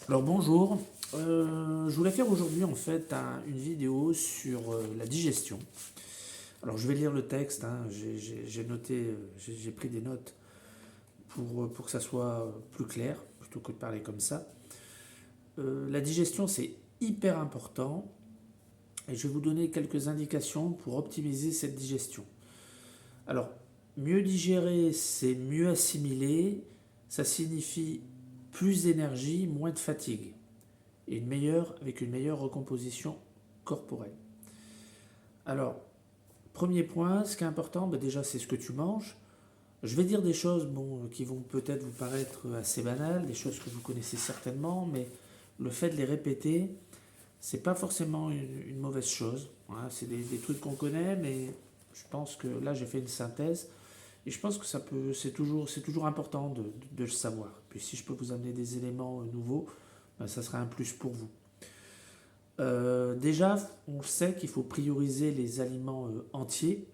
Alors bonjour. Je voulais faire aujourd'hui en fait une vidéo sur la digestion. Alors je vais lire le texte, hein, j'ai noté, j'ai pris des notes pour que ça soit plus clair plutôt que de parler comme ça. La digestion c'est hyper important et je vais vous donner quelques indications pour optimiser cette digestion. Alors mieux digérer c'est mieux assimiler, ça signifie plus d'énergie, moins de fatigue et avec une meilleure recomposition corporelle. Alors, premier point, ce qui est important, déjà c'est ce que tu manges. Je vais dire des choses qui vont peut-être vous paraître assez banales, des choses que vous connaissez certainement, mais le fait de les répéter, c'est pas forcément une mauvaise chose. Voilà, c'est des trucs qu'on connaît, mais je pense que là j'ai fait une synthèse et je pense que c'est toujours important de le savoir. Puis si je peux vous amener des éléments nouveaux, ça sera un plus pour vous. Déjà, on sait qu'il faut prioriser les aliments entiers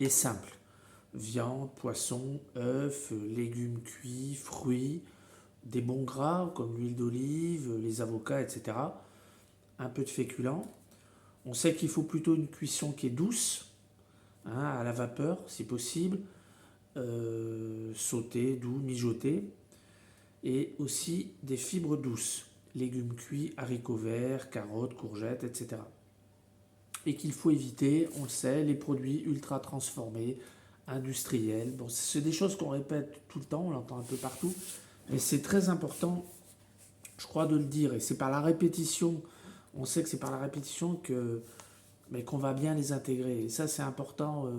et simples. Viande, poisson, œufs, légumes cuits, fruits, des bons gras comme l'huile d'olive, les avocats, etc. Un peu de féculents. On sait qu'il faut plutôt une cuisson qui est douce, hein, à la vapeur si possible, sauté, doux, mijoté, et aussi des fibres douces, légumes cuits, haricots verts, carottes, courgettes, etc. Et qu'il faut éviter, on le sait, les produits ultra transformés, industriels. Bon, c'est des choses qu'on répète tout le temps, on l'entend un peu partout, mais c'est très important, je crois, de le dire. Et c'est par la répétition, on sait que c'est par la répétition mais qu'on va bien les intégrer. Et ça, c'est important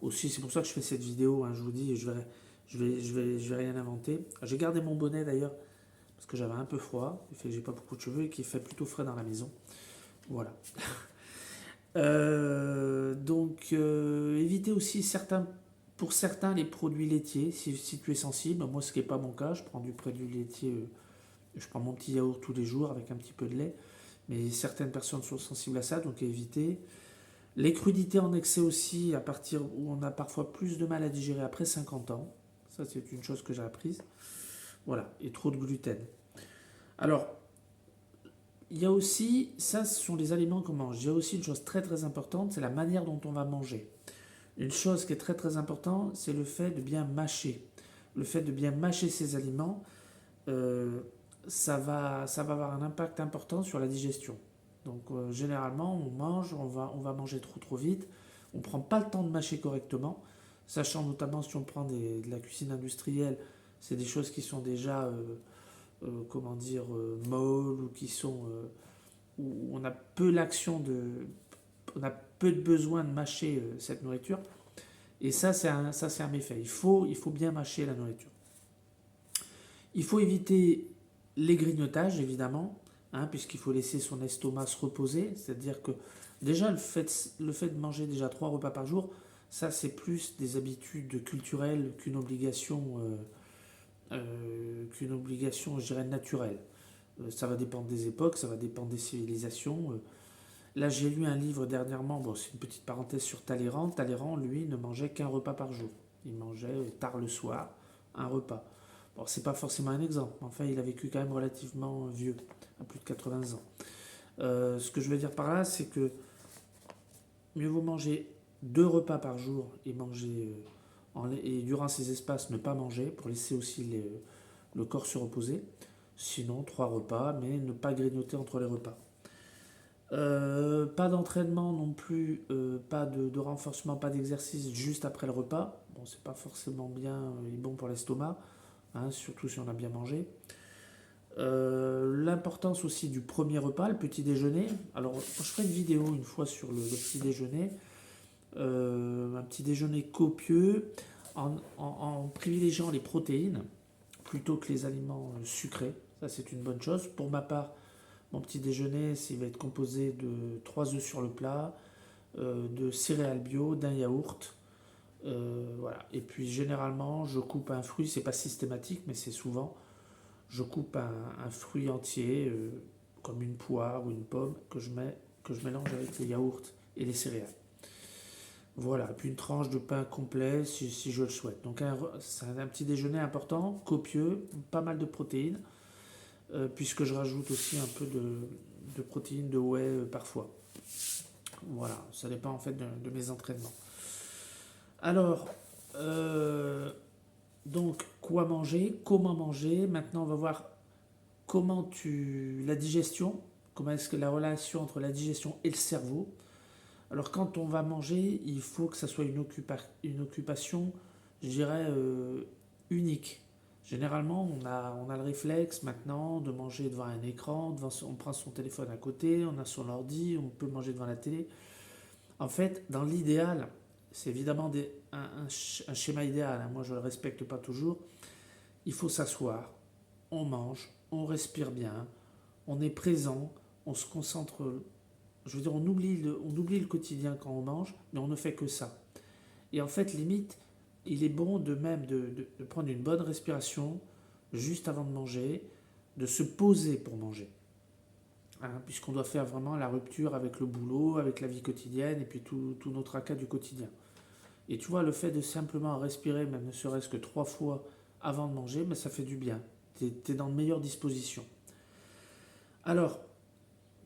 aussi. C'est pour ça que je fais cette vidéo. Hein, je vous dis, je vais rien inventer. J'ai gardé mon bonnet d'ailleurs parce que j'avais un peu froid. Il fait que j'ai pas beaucoup de cheveux et qu'il fait plutôt frais dans la maison. Voilà. Éviter aussi pour certains les produits laitiers si tu es sensible. Moi, ce qui n'est pas mon cas, je prends du produit laitier, je prends mon petit yaourt tous les jours avec un petit peu de lait. Mais certaines personnes sont sensibles à ça, donc à éviter. Les crudités en excès aussi, à partir où on a parfois plus de mal à digérer après 50 ans. Ça, c'est une chose que j'ai apprise. Voilà, et trop de gluten. Alors, il y a aussi, ça ce sont les aliments qu'on mange. Il y a aussi une chose très très importante, c'est la manière dont on va manger. Une chose qui est très très importante, c'est le fait de bien mâcher. Le fait de bien mâcher ces aliments, euh, ça va avoir un impact important sur la digestion. Donc généralement, on va manger trop trop vite. On ne prend pas le temps de mâcher correctement, sachant notamment si on prend de la cuisine industrielle, c'est des choses qui sont déjà, comment dire, molles ou qui sont, où on a peu on a peu de besoin de mâcher cette nourriture. Et ça, c'est un méfait. Il faut bien mâcher la nourriture. Il faut éviter les grignotages, évidemment, hein, puisqu'il faut laisser son estomac se reposer. C'est-à-dire que déjà, le fait de manger déjà 3 repas par jour, ça, c'est plus des habitudes culturelles qu'une obligation, je dirais, naturelle. Ça va dépendre des époques, ça va dépendre des civilisations. Là, j'ai lu un livre dernièrement, bon, c'est une petite parenthèse sur Talleyrand. Talleyrand, lui, ne mangeait qu'un repas par jour. Il mangeait tard le soir, un repas. Bon, c'est pas forcément un exemple, mais enfin, il a vécu quand même relativement vieux, à plus de 80 ans. Ce que je veux dire par là, c'est que mieux vaut manger 2 repas par jour et et durant ces espaces ne pas manger pour laisser aussi le corps se reposer. Sinon, 3 repas, mais ne pas grignoter entre les repas. Pas d'entraînement non plus, pas de renforcement, pas d'exercice juste après le repas. Bon, c'est pas forcément bien et bon pour l'estomac, hein, surtout si on a bien mangé. L'importance aussi du premier repas, le petit déjeuner. Alors, je ferai une vidéo une fois sur le petit déjeuner. Un petit déjeuner copieux en privilégiant les protéines plutôt que les aliments sucrés. Ça, c'est une bonne chose. Pour ma part, mon petit déjeuner, il va être composé de 3 œufs sur le plat, de céréales bio, d'un yaourt. Voilà. Et puis généralement, je coupe un fruit, c'est pas systématique, mais c'est souvent. Je coupe un fruit entier, comme une poire ou une pomme, que je mélange avec le yaourt et les céréales. Voilà, et puis une tranche de pain complet si je le souhaite. Donc c'est un petit déjeuner important, copieux, pas mal de protéines. puisque je rajoute aussi un peu de protéines, de whey parfois. Voilà, ça dépend en fait de mes entraînements. Alors, donc, quoi manger, comment manger. Maintenant, on va voir la digestion, comment est-ce que la relation entre la digestion et le cerveau. Alors, quand on va manger, il faut que ça soit une occupation, je dirais, unique. Généralement, on a le réflexe maintenant de manger devant un écran, on prend son téléphone à côté, on a son ordi, on peut manger devant la télé. En fait, dans l'idéal, c'est évidemment un schéma idéal, hein, moi je ne le respecte pas toujours, il faut s'asseoir, on mange, on respire bien, on est présent, on se concentre, je veux dire, on oublie le quotidien quand on mange, mais on ne fait que ça. Et en fait, limite, il est bon de prendre une bonne respiration juste avant de manger, de se poser pour manger. Hein, puisqu'on doit faire vraiment la rupture avec le boulot, avec la vie quotidienne et puis tout notre tracas du quotidien. Et tu vois, le fait de simplement respirer, même ne serait-ce que 3 fois avant de manger, mais ça fait du bien. Tu es dans de meilleures dispositions. Alors,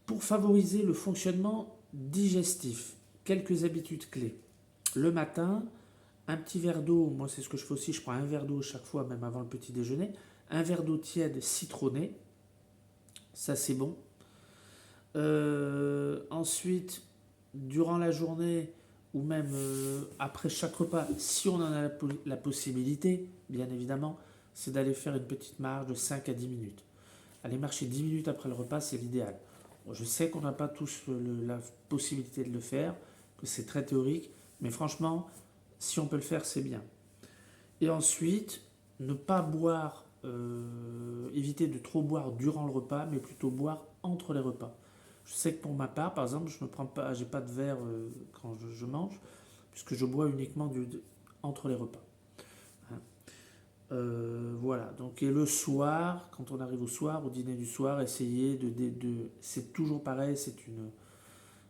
pour favoriser le fonctionnement digestif, quelques habitudes clés. Le matin, un petit verre d'eau, moi c'est ce que je fais aussi, je prends un verre d'eau chaque fois, même avant le petit déjeuner. Un verre d'eau tiède citronné, ça c'est bon. Ensuite, durant la journée, ou même après chaque repas, si on en a la possibilité, bien évidemment, c'est d'aller faire une petite marche de 5 à 10 minutes. Aller marcher 10 minutes après le repas, c'est l'idéal. Bon, je sais qu'on n'a pas tous la possibilité de le faire, que c'est très théorique, mais franchement, si on peut le faire, c'est bien. Et ensuite, ne pas boire, éviter de trop boire durant le repas, mais plutôt boire entre les repas. Je sais que pour ma part, par exemple, je ne prends pas, j'ai pas de verre quand je mange, puisque je bois uniquement entre les repas. Hein. Voilà. Donc, et le soir, quand on arrive au soir, au dîner du soir, essayer c'est toujours pareil,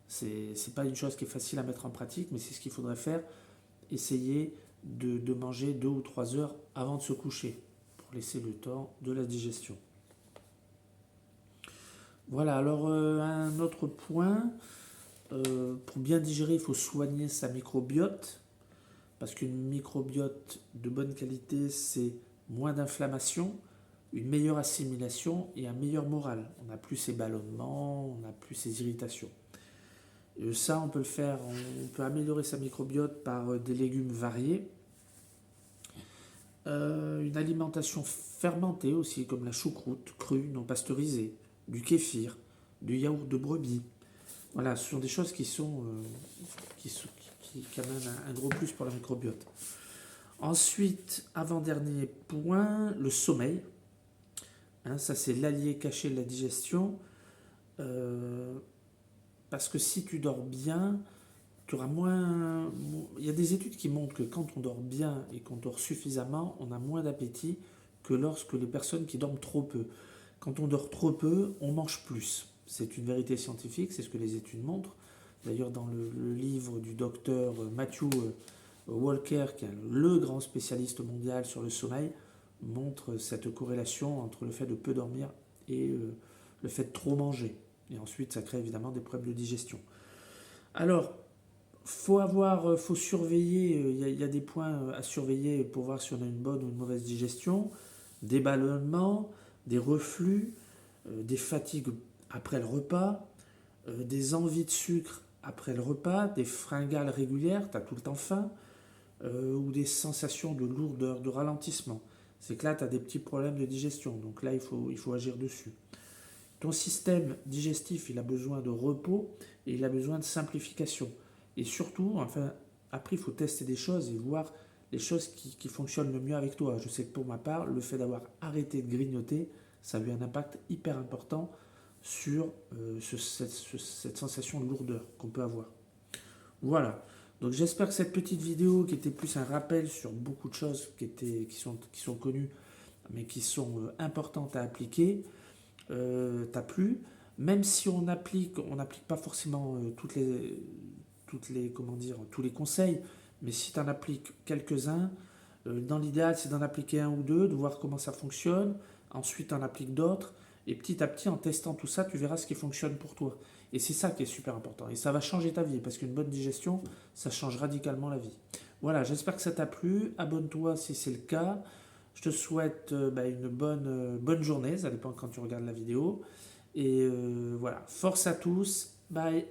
c'est pas une chose qui est facile à mettre en pratique, mais c'est ce qu'il faudrait faire. Essayer de manger 2 ou 3 heures avant de se coucher, pour laisser le temps de la digestion. Voilà, alors un autre point, pour bien digérer, il faut soigner sa microbiote, parce qu'une microbiote de bonne qualité, c'est moins d'inflammation, une meilleure assimilation et un meilleur moral. On n'a plus ces ballonnements, on n'a plus ces irritations. Et ça, on peut le faire, on peut améliorer sa microbiote par des légumes variés, une alimentation fermentée aussi, comme la choucroute crue, non pasteurisée, du kéfir, du yaourt de brebis. Voilà, ce sont des choses qui amènent un gros plus pour la microbiote. Ensuite, avant-dernier point, le sommeil. Hein, ça, c'est l'allié caché de la digestion. Parce que si tu dors bien, tu auras moins. Il y a des études qui montrent que quand on dort bien et qu'on dort suffisamment, on a moins d'appétit que lorsque les personnes qui dorment trop peu. Quand on dort trop peu, on mange plus. C'est une vérité scientifique, c'est ce que les études montrent. D'ailleurs, dans le livre du docteur Matthew Walker, qui est le grand spécialiste mondial sur le sommeil, montre cette corrélation entre le fait de peu dormir et le fait de trop manger. Et ensuite, ça crée évidemment des problèmes de digestion. Alors, faut surveiller, il y a des points à surveiller pour voir si on a une bonne ou une mauvaise digestion, des ballonnements, des reflux, des fatigues après le repas, des envies de sucre après le repas, des fringales régulières, tu as tout le temps faim, ou des sensations de lourdeur, de ralentissement. C'est que là, tu as des petits problèmes de digestion, donc là, il faut agir dessus. Ton système digestif, il a besoin de repos et il a besoin de simplification. Et surtout, enfin, après, il faut tester des choses et voir les choses qui fonctionnent le mieux avec toi. Je sais que pour ma part, le fait d'avoir arrêté de grignoter, ça a eu un impact hyper important sur cette sensation de lourdeur qu'on peut avoir. Voilà. Donc j'espère que cette petite vidéo, qui était plus un rappel sur beaucoup de choses qui sont connues, mais qui sont importantes à appliquer, t'a plu. Même si on n'applique pas forcément tous les conseils, mais si tu en appliques quelques-uns, dans l'idéal c'est d'en appliquer un ou deux, de voir comment ça fonctionne, ensuite en applique d'autres, Et petit à petit, en testant tout ça, tu verras ce qui fonctionne pour toi. Et c'est ça qui est super important. Et ça va changer ta vie, parce qu'une bonne digestion, ça change radicalement la vie. Voilà, j'espère que ça t'a plu. Abonne-toi si c'est le cas. Je te souhaite une bonne journée, ça dépend quand tu regardes la vidéo. Et voilà, force à tous. Bye.